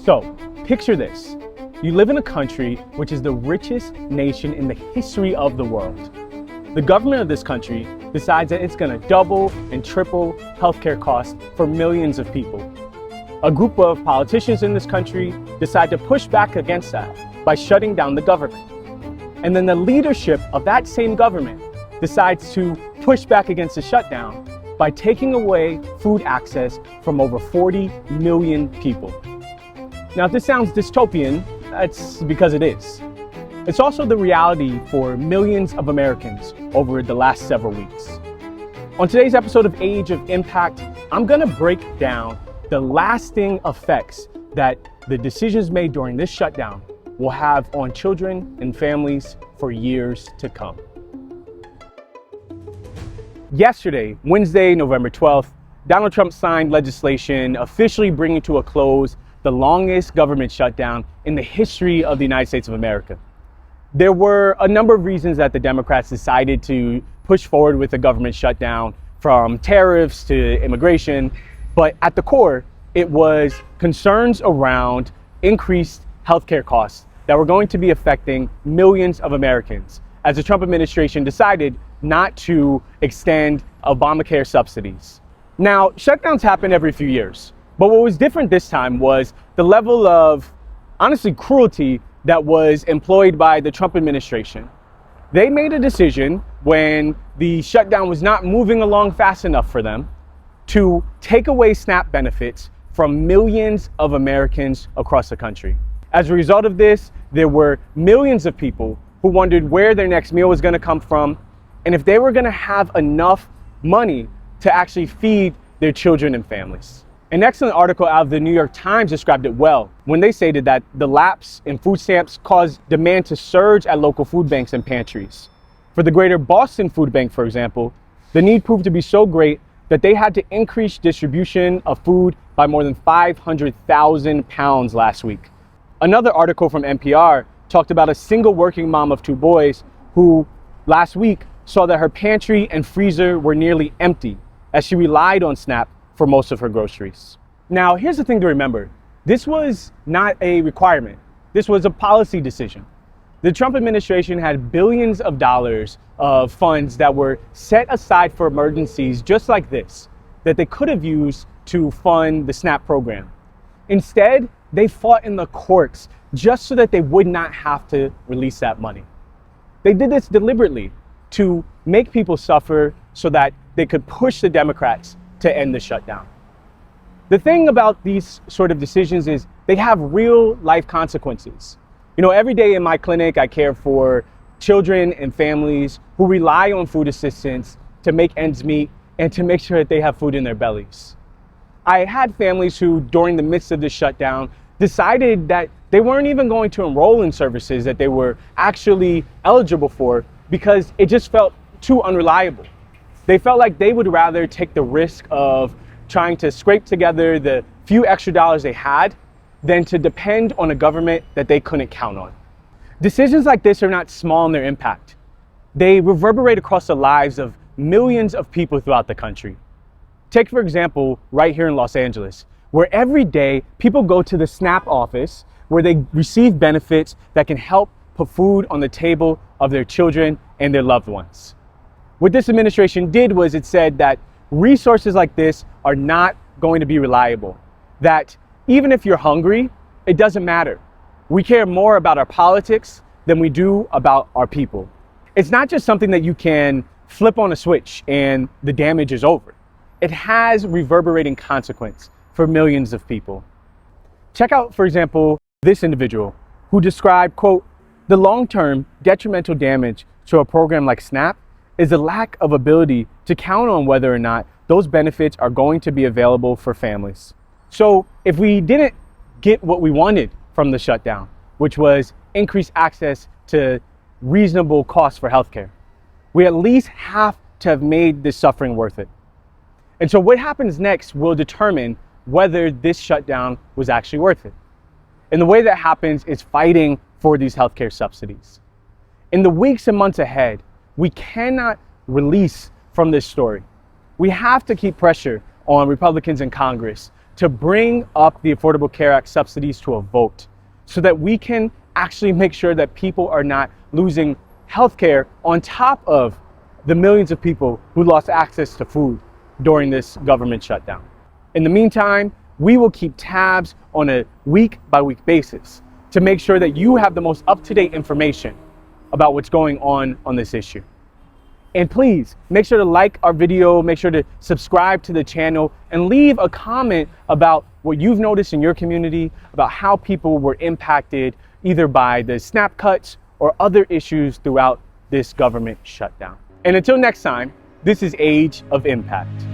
So, picture this. You live in a country which is the richest nation in the history of the world. The government of this country decides that it's going to double and triple healthcare costs for millions of people. A group of politicians in this country decide to push back against that by shutting down the government. And then the leadership of that same government decides to push back against the shutdown by taking away food access from over 40 million people. Now, if this sounds dystopian, that's because it is. It's also the reality for millions of Americans over the last several weeks. On today's episode of Age of Impact, I'm going to break down the lasting effects that the decisions made during this shutdown will have on children and families for years to come. Yesterday, Wednesday, November 12th, Donald Trump signed legislation officially bringing to a close the longest government shutdown in the history of the United States of America. There were a number of reasons that the Democrats decided to push forward with the government shutdown, from tariffs to immigration, but at the core, it was concerns around increased healthcare costs that were going to be affecting millions of Americans as the Trump administration decided not to extend Obamacare subsidies. Now, shutdowns happen every few years. But what was different this time was the level of, honestly, cruelty that was employed by the Trump administration. They made a decision when the shutdown was not moving along fast enough for them to take away SNAP benefits from millions of Americans across the country. As a result of this, there were millions of people who wondered where their next meal was going to come from and if they were going to have enough money to actually feed their children and families. An excellent article out of the New York Times described it well when they stated that the lapse in food stamps caused demand to surge at local food banks and pantries. For the Greater Boston Food Bank, for example, the need proved to be so great that they had to increase distribution of food by more than 500,000 pounds last week. Another article from NPR talked about a single working mom of two boys who last week saw that her pantry and freezer were nearly empty as she relied on SNAP for most of her groceries. Now, here's the thing to remember. This was not a requirement. This was a policy decision. The Trump administration had billions of dollars of funds that were set aside for emergencies just like this, that they could have used to fund the SNAP program. Instead, they fought in the courts just so that they would not have to release that money. They did this deliberately to make people suffer so that they could push the Democrats to end the shutdown. The thing about these sort of decisions is they have real life consequences. You know, every day in my clinic, I care for children and families who rely on food assistance to make ends meet and to make sure that they have food in their bellies. I had families who, during the midst of the shutdown, decided that they weren't even going to enroll in services that they were actually eligible for because it just felt too unreliable. They felt like they would rather take the risk of trying to scrape together the few extra dollars they had than to depend on a government that they couldn't count on. Decisions like this are not small in their impact. They reverberate across the lives of millions of people throughout the country. Take, for example, right here in Los Angeles, where every day people go to the SNAP office where they receive benefits that can help put food on the table of their children and their loved ones. What this administration did was it said that resources like this are not going to be reliable, that even if you're hungry, it doesn't matter. We care more about our politics than we do about our people. It's not just something that you can flip on a switch and the damage is over. It has reverberating consequence for millions of people. Check out, for example, this individual who described, quote, "The long-term detrimental damage to a program like SNAP is a lack of ability to count on whether or not those benefits are going to be available for families." So if we didn't get what we wanted from the shutdown, which was increased access to reasonable costs for healthcare, we at least have to have made this suffering worth it. And so what happens next will determine whether this shutdown was actually worth it. And the way that happens is fighting for these healthcare subsidies. In the weeks and months ahead, we cannot release from this story. We have to keep pressure on Republicans in Congress to bring up the Affordable Care Act subsidies to a vote so that we can actually make sure that people are not losing health care on top of the millions of people who lost access to food during this government shutdown. In the meantime, we will keep tabs on a week-by-week basis to make sure that you have the most up-to-date information about what's going on this issue. And please make sure to like our video, make sure to subscribe to the channel, and leave a comment about what you've noticed in your community, about how people were impacted either by the SNAP cuts or other issues throughout this government shutdown. And until next time, this is Age of Impact.